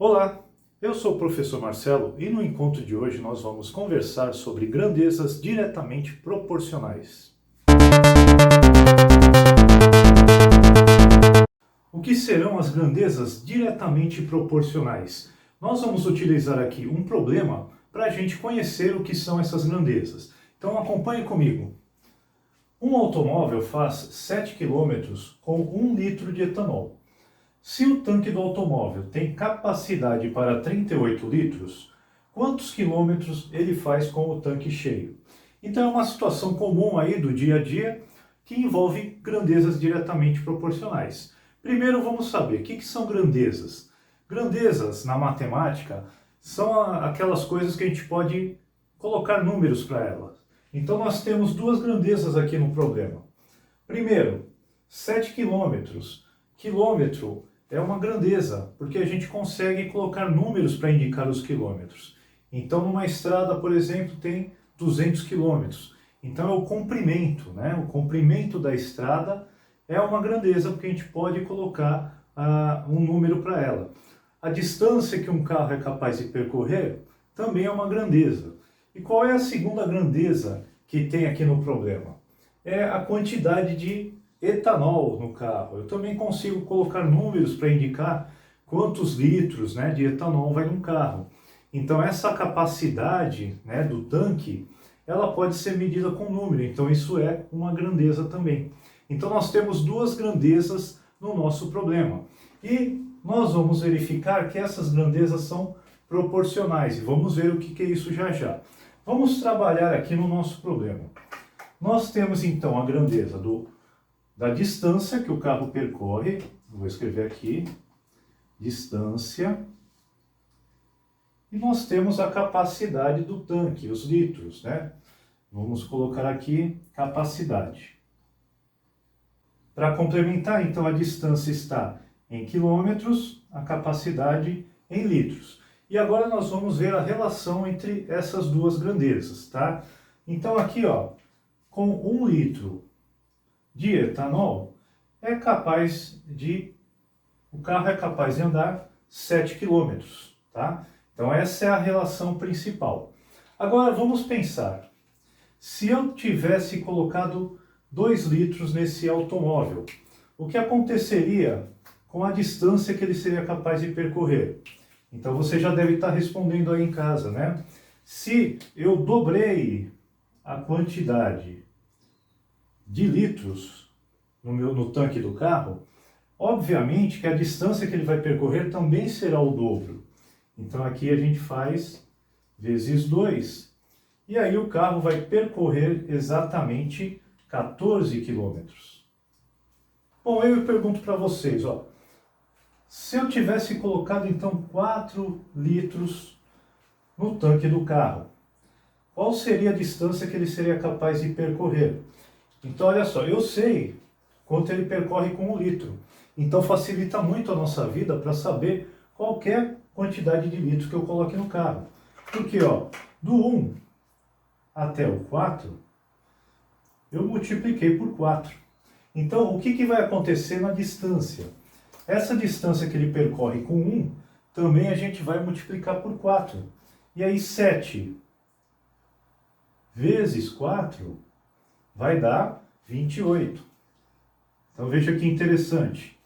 Olá, eu sou o professor Marcelo e no encontro de hoje nós vamos conversar sobre grandezas diretamente proporcionais. O que serão as grandezas diretamente proporcionais? Nós vamos utilizar aqui um problema para a gente conhecer o que são essas grandezas. Então acompanhe comigo. Um automóvel faz 7 quilômetros com 1 litro de etanol. Se o tanque do automóvel tem capacidade para 38 litros, quantos quilômetros ele faz com o tanque cheio? Então é uma situação comum aí do dia a dia que envolve grandezas diretamente proporcionais. Primeiro vamos saber o que são grandezas. Grandezas na matemática são aquelas coisas que a gente pode colocar números para elas. Então nós temos duas grandezas aqui no problema. Primeiro, 7 quilômetros. Quilômetro é uma grandeza, porque a gente consegue colocar números para indicar os quilômetros. Então, numa estrada, por exemplo, tem 200 quilômetros. Então, é o comprimento, né? O comprimento da estrada é uma grandeza, porque a gente pode colocar um número para ela. A distância que um carro é capaz de percorrer também é uma grandeza. E qual é a segunda grandeza que tem aqui no problema? É a quantidade de etanol no carro. Eu também consigo colocar números para indicar quantos litros, né, de etanol vai num carro. Então essa capacidade, né, do tanque, ela pode ser medida com número. Então isso é uma grandeza também. Então nós temos duas grandezas no nosso problema. E nós vamos verificar que essas grandezas são proporcionais. E vamos ver o que é isso já já. Vamos trabalhar aqui no nosso problema. Nós temos então a grandeza da distância que o carro percorre, vou escrever aqui, distância, e nós temos a capacidade do tanque, os litros, né? Vamos colocar aqui capacidade. Para complementar, então, a distância está em quilômetros, a capacidade em litros. E agora nós vamos ver a relação entre essas duas grandezas, tá? Então aqui, ó, com 1 litro de etanol, o carro é capaz de andar 7 quilômetros, tá? Então essa é a relação principal. Agora vamos pensar, se eu tivesse colocado 2 litros nesse automóvel, o que aconteceria com a distância que ele seria capaz de percorrer? Então você já deve estar respondendo aí em casa, né? Se eu dobrei a quantidade de litros no tanque do carro, obviamente que a distância que ele vai percorrer também será o dobro. Então aqui a gente faz vezes 2. E aí o carro vai percorrer exatamente 14 quilômetros. Bom, eu pergunto para vocês, ó, se eu tivesse colocado então 4 litros no tanque do carro, qual seria a distância que ele seria capaz de percorrer? Então, olha só, eu sei quanto ele percorre com 1 litro. Então, facilita muito a nossa vida para saber qualquer quantidade de litros que eu coloque no carro. Porque, ó, do 1 até o 4, eu multipliquei por 4. Então, o que vai acontecer na distância? Essa distância que ele percorre com 1, também a gente vai multiplicar por 4. E aí, 7 vezes 4... vai dar 28. Então veja que interessante.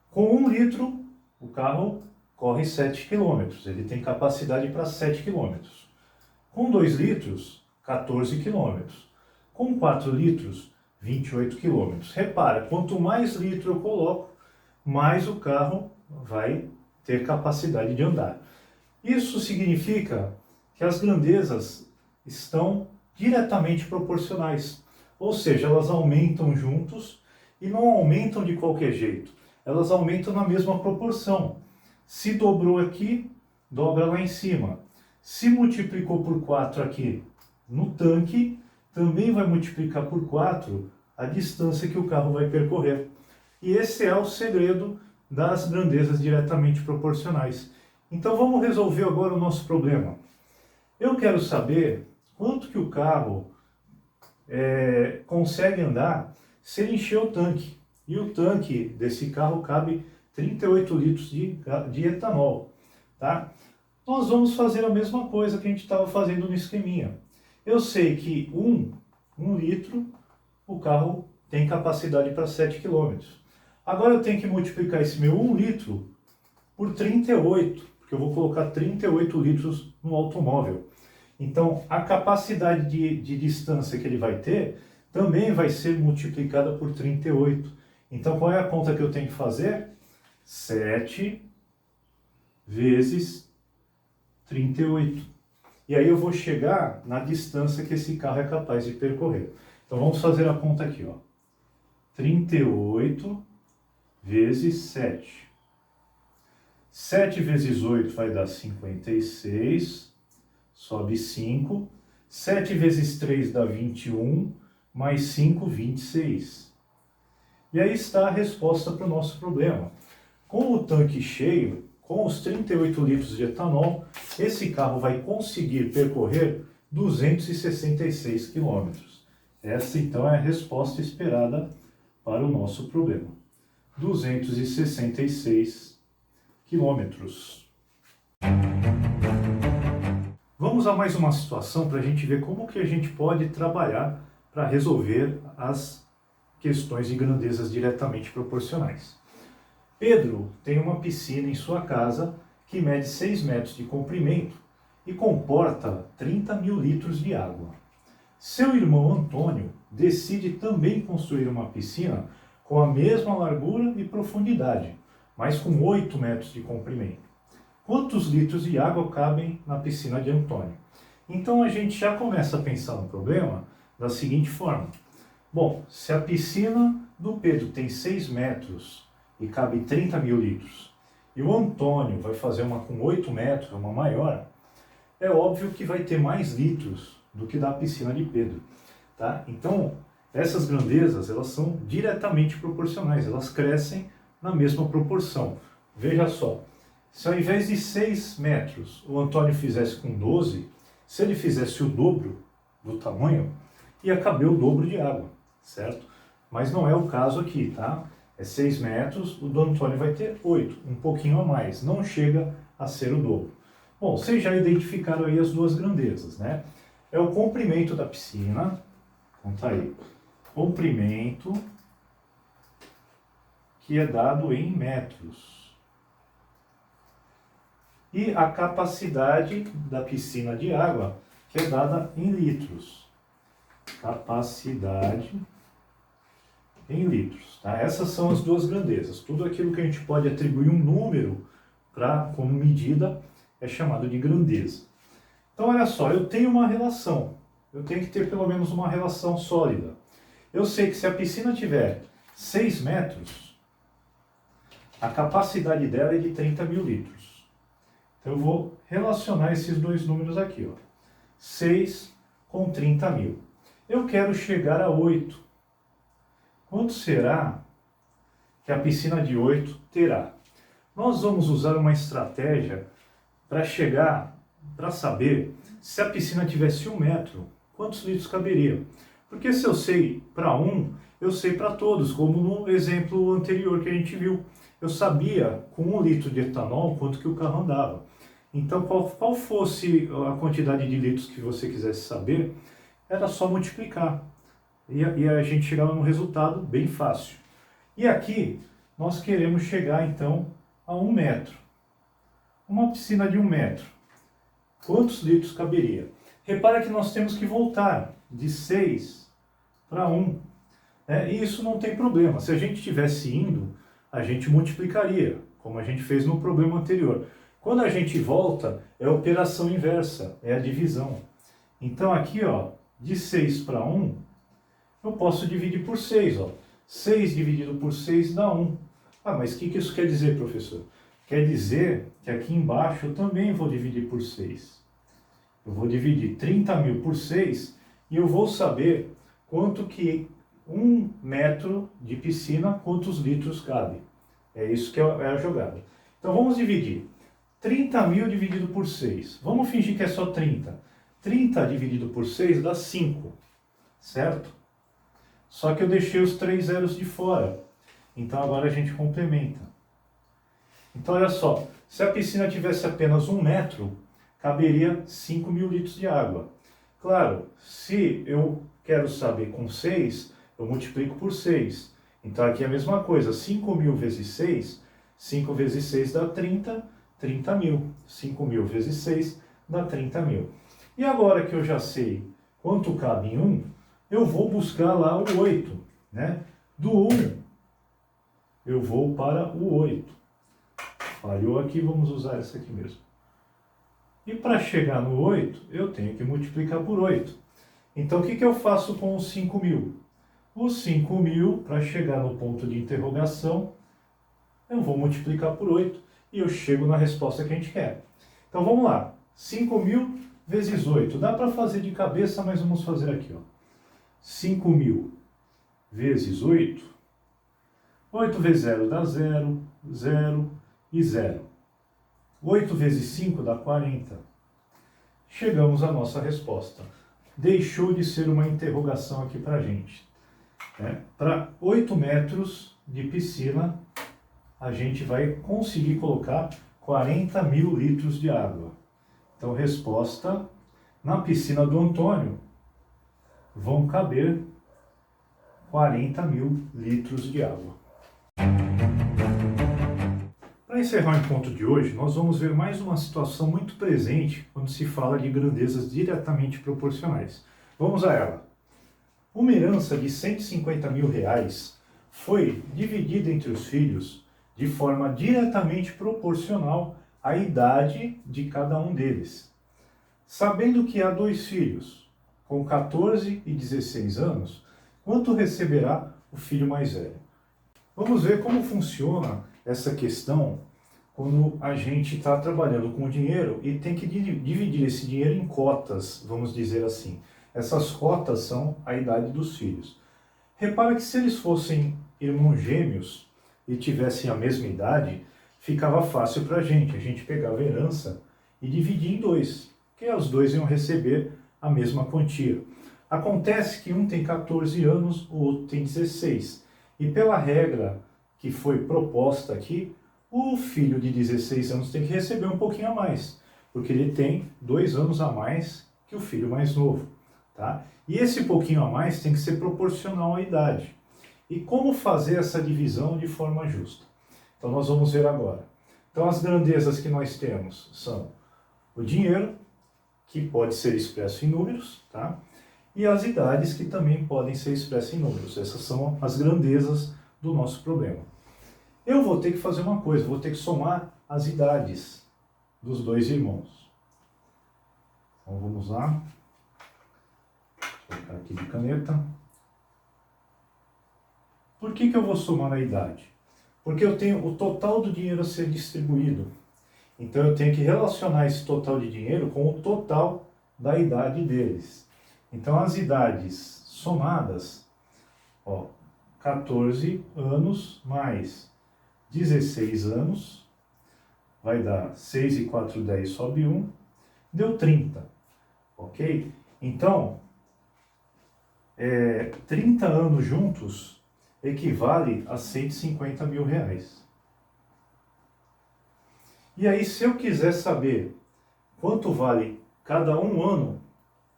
Com 1 litro, o carro corre 7 quilômetros. Ele tem capacidade para 7 quilômetros. Com 2 litros, 14 quilômetros. Com 4 litros, 28 quilômetros. Repara, quanto mais litro eu coloco, mais o carro vai ter capacidade de andar. Isso significa que as grandezas estão diretamente proporcionais, ou seja, elas aumentam juntos e não aumentam de qualquer jeito, elas aumentam na mesma proporção. Se dobrou aqui, dobra lá em cima. Se multiplicou por 4 aqui no tanque, também vai multiplicar por 4 a distância que o carro vai percorrer. E esse é o segredo das grandezas diretamente proporcionais. Então vamos resolver agora o nosso problema. Eu quero saber quanto que o carro consegue andar se ele encher o tanque. E o tanque desse carro cabe 38 litros de etanol, tá? Nós vamos fazer a mesma coisa que a gente estava fazendo no esqueminha. Eu sei que um litro, o carro tem capacidade para 7 km. Agora eu tenho que multiplicar esse meu 1 litro por 38, porque eu vou colocar 38 litros no automóvel. Então, a capacidade de distância que ele vai ter também vai ser multiplicada por 38. Então, qual é a conta que eu tenho que fazer? 7 vezes 38. E aí eu vou chegar na distância que esse carro é capaz de percorrer. Então, vamos fazer a conta aqui, ó. 38 vezes 7. 7 vezes 8 vai dar 56, sobe 5. 7 vezes 3 dá 21, mais 5, 26. E aí está a resposta para o nosso problema. Com o tanque cheio, com os 38 litros de etanol, esse carro vai conseguir percorrer 266 quilômetros. Essa então é a resposta esperada para o nosso problema. 266 quilômetros. Vamos a mais uma situação para a gente ver como que a gente pode trabalhar para resolver as questões de grandezas diretamente proporcionais. Pedro tem uma piscina em sua casa que mede 6 metros de comprimento e comporta 30 mil litros de água. Seu irmão Antônio decide também construir uma piscina com a mesma largura e profundidade, mas com 8 metros de comprimento. Quantos litros de água cabem na piscina de Antônio? Então a gente já começa a pensar no problema da seguinte forma. Bom, se a piscina do Pedro tem 6 metros e cabe 30 mil litros, e o Antônio vai fazer uma com 8 metros, uma maior, é óbvio que vai ter mais litros do que da piscina de Pedro, tá? Então, essas grandezas, elas são diretamente proporcionais, elas crescem na mesma proporção. Veja só, se ao invés de 6 metros o Antônio fizesse com 12, se ele fizesse o dobro do tamanho, ia caber o dobro de água, certo? Mas não é o caso aqui, tá? É 6 metros, o do Antônio vai ter 8, um pouquinho a mais, não chega a ser o dobro. Bom, vocês já identificaram aí as duas grandezas, né? É o comprimento da piscina, então tá aí, comprimento que é dado em metros. E a capacidade da piscina de água, que é dada em litros. Capacidade em litros. Tá? Essas são as duas grandezas. Tudo aquilo que a gente pode atribuir um número como medida é chamado de grandeza. Então, olha só, eu tenho uma relação. Eu tenho que ter pelo menos uma relação sólida. Eu sei que se a piscina tiver 6 metros, a capacidade dela é de 30 mil litros. Então, eu vou relacionar esses dois números aqui, ó. 6 com 30 mil. Eu quero chegar a 8. Quanto será que a piscina de 8 terá? Nós vamos usar uma estratégia para saber se a piscina tivesse 1 metro, quantos litros caberia. Porque se eu sei para um, eu sei para todos, como no exemplo anterior que a gente viu. Eu sabia com 1 litro de etanol quanto que o carro andava. Então, qual fosse a quantidade de litros que você quisesse saber, era só multiplicar. E a gente chegava num resultado bem fácil. E aqui, nós queremos chegar, então, a 1 metro. Uma piscina de 1 metro. Quantos litros caberia? Repara que nós temos que voltar de 6 para 1. Né? E isso não tem problema. Se a gente estivesse indo, a gente multiplicaria, como a gente fez no problema anterior. Quando a gente volta, é a operação inversa, é a divisão. Então aqui, ó, de 6 para 1, eu posso dividir por 6. Ó. 6 dividido por 6 dá 1. Ah, mas o que isso quer dizer, professor? Quer dizer que aqui embaixo eu também vou dividir por 6. Eu vou dividir 30 mil por 6 e eu vou saber quanto que 1 metro de piscina, quantos litros cabe. É isso que é a jogada. Então vamos dividir. 30 mil dividido por 6. Vamos fingir que é só 30. 30 dividido por 6 dá 5, certo? Só que eu deixei os 3 zeros de fora. Então agora a gente complementa. Então, olha só, se a piscina tivesse apenas 1 metro, caberia 5.000 litros de água. Claro, se eu quero saber com 6, eu multiplico por 6. Então, aqui é a mesma coisa, 5.000 vezes 6, 5 vezes 6 dá 30, 30.000. 5.000 vezes 6 dá 30.000. E agora que eu já sei quanto cabe em 1, eu vou buscar lá o 8, né? Do 1, eu vou para o 8. Falhou aqui, vamos usar essa aqui mesmo. E para chegar no 8, eu tenho que multiplicar por 8. Então, o que eu faço com os 5.000? Os 5.000, para chegar no ponto de interrogação, eu vou multiplicar por 8 e eu chego na resposta que a gente quer. Então, vamos lá. 5.000 vezes 8. Dá para fazer de cabeça, mas vamos fazer aqui, ó. 5.000 vezes 8. 8 vezes 0 dá 0, 0 e 0. 8 vezes 5 dá 40. Chegamos à nossa resposta. Deixou de ser uma interrogação aqui para a gente. Para 8 metros de piscina, a gente vai conseguir colocar 40.000 litros de água. Então, resposta, na piscina do Antônio, vão caber 40.000 litros de água. Para encerrar o encontro de hoje, nós vamos ver mais uma situação muito presente quando se fala de grandezas diretamente proporcionais. Vamos a ela. Uma herança de R$ 150.000 foi dividida entre os filhos de forma diretamente proporcional à idade de cada um deles. Sabendo que há 2 filhos, com 14 e 16 anos, quanto receberá o filho mais velho? Vamos ver como funciona essa questão quando a gente está trabalhando com o dinheiro e tem que dividir esse dinheiro em cotas, vamos dizer assim. Essas cotas são a idade dos filhos. Repara que se eles fossem irmãos gêmeos e tivessem a mesma idade, ficava fácil para a gente pegava a herança e dividia em 2, que os 2 iam receber a mesma quantia. Acontece que um tem 14 anos, o outro tem 16. E pela regra que foi proposta aqui, o filho de 16 anos tem que receber um pouquinho a mais, porque ele tem 2 anos a mais que o filho mais novo. Tá? E esse pouquinho a mais tem que ser proporcional à idade. E como fazer essa divisão de forma justa? Então nós vamos ver agora. Então as grandezas que nós temos são o dinheiro, que pode ser expresso em números, tá? E as idades, que também podem ser expressas em números. Essas são as grandezas do nosso problema. Eu vou ter que fazer uma coisa, vou ter que somar as idades dos 2 irmãos. Então vamos lá. Vou colocar aqui de caneta. Por que eu vou somar a idade? Porque eu tenho o total do dinheiro a ser distribuído. Então eu tenho que relacionar esse total de dinheiro com o total da idade deles. Então as idades somadas, 14 anos mais 16 anos, vai dar 6 e 4, 10, sobe 1, deu 30, ok? Então, 30 anos juntos equivale a R$ 150.000. E aí, se eu quiser saber quanto vale cada um ano,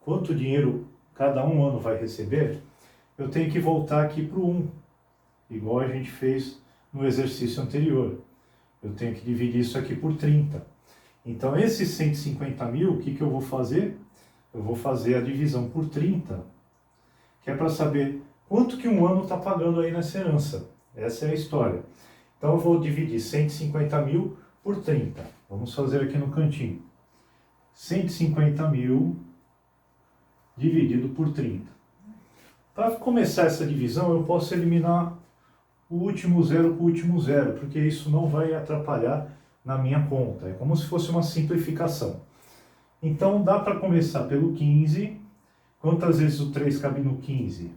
quanto dinheiro cada um ano vai receber, eu tenho que voltar aqui para o 1, igual a gente fez no exercício anterior. Eu tenho que dividir isso aqui por 30. Então, esses 150.000, o que eu vou fazer? Eu vou fazer a divisão por 30, que é para saber quanto que um ano está pagando aí nessa herança. Essa é a história. Então, eu vou dividir 150.000 por 30. Vamos fazer aqui no cantinho. 150.000 dividido por 30. Para começar essa divisão, eu posso eliminar o último zero com o último zero, porque isso não vai atrapalhar na minha conta. É como se fosse uma simplificação. Então, dá para começar pelo 15. Quantas vezes o 3 cabe no 15?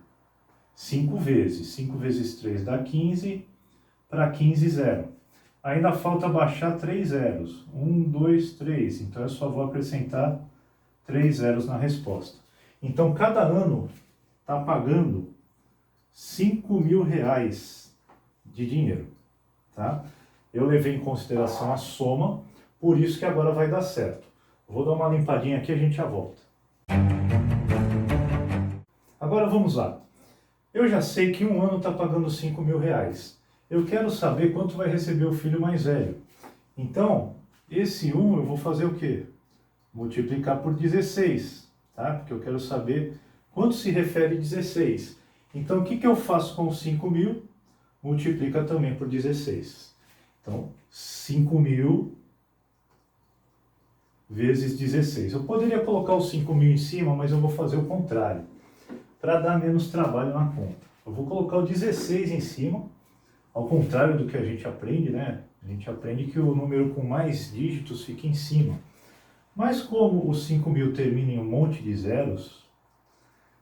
5 vezes. 5 vezes 3 dá 15. Para 15, 0. Ainda falta baixar 3 zeros. 1, 2, 3. Então, eu só vou acrescentar 3 zeros na resposta. Então, cada ano está pagando R$ 5.000 de dinheiro. Tá? Eu levei em consideração a soma, por isso que agora vai dar certo. Vou dar uma limpadinha aqui e a gente já volta. Agora vamos lá. Eu já sei que um ano está pagando R$5.000. Eu quero saber quanto vai receber o filho mais velho. Então, esse 1 eu vou fazer o quê? Multiplicar por 16, tá? Porque eu quero saber quanto se refere 16. Então, o que eu faço com os 5.000? Multiplica também por 16. Então, 5.000 vezes 16. Eu poderia colocar os 5.000 em cima, mas eu vou fazer o contrário, para dar menos trabalho na conta. Eu vou colocar o 16 em cima, ao contrário do que a gente aprende, né? A gente aprende que o número com mais dígitos fica em cima. Mas como os 5.000 termina em um monte de zeros,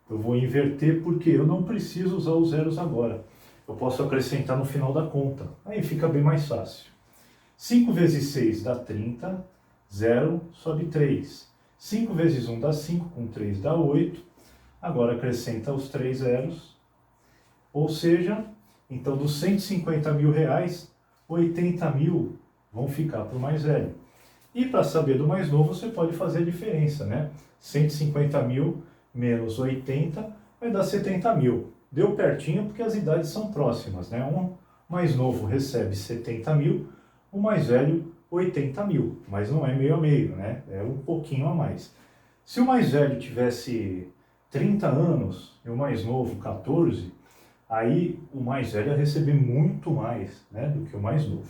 eu vou inverter porque eu não preciso usar os zeros agora. Eu posso acrescentar no final da conta. Aí fica bem mais fácil. 5 vezes 6 dá 30, 0 sobe 3. 5 vezes 1 dá 5, com 3 dá 8. Agora acrescenta os 3 zeros. Ou seja, então dos R$150.000, 80.000 vão ficar para o mais velho. E para saber do mais novo, você pode fazer a diferença, né? 150.000 menos 80 vai dar 70.000. Deu pertinho porque as idades são próximas, né? Um mais novo recebe 70.000, o mais velho 80.000, mas não é meio a meio, né? É um pouquinho a mais. Se o mais velho tivesse 30 anos e o mais novo 14, aí o mais velho ia receber muito mais, né, do que o mais novo.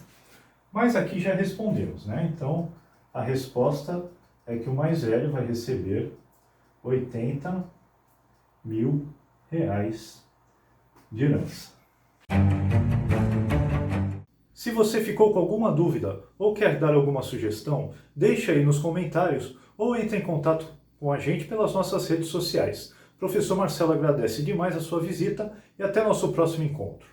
Mas aqui já respondemos, né? Então a resposta é que o mais velho vai receber R$80.000 de herança. Se você ficou com alguma dúvida ou quer dar alguma sugestão, deixe aí nos comentários ou entre em contato com a gente pelas nossas redes sociais. Professor Marcelo agradece demais a sua visita e até nosso próximo encontro.